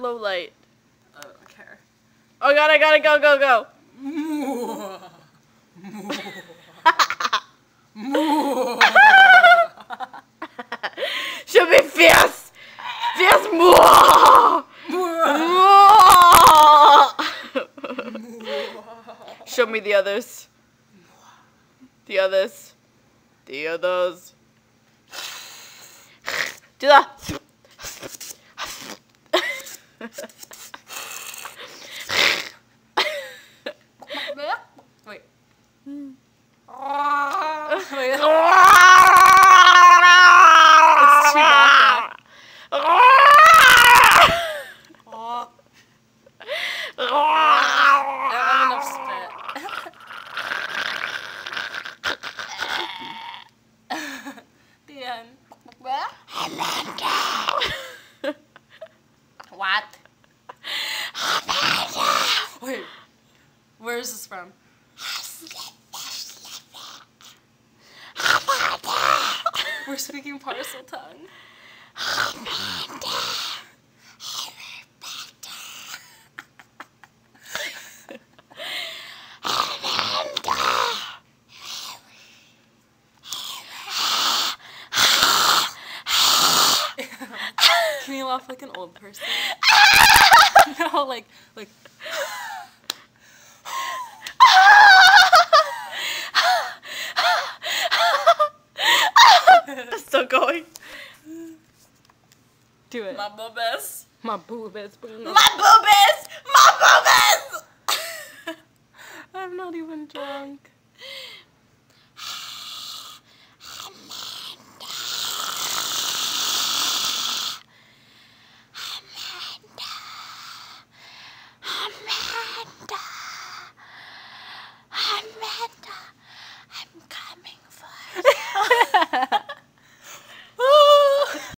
Low light. I don't care. Oh god, I gotta go, go, go. Should be fierce. Fierce. Show me the others. The others. The others. Do that. Wait. It's Chewbacca. I don't have enough spit. The end. What? Wait. Where is this from? We're speaking parcel tongue. Can you laugh like an old person? No, like. It's still going. Do it. My boobies. My boobies. My boobies! My boobies! I'm not even drunk.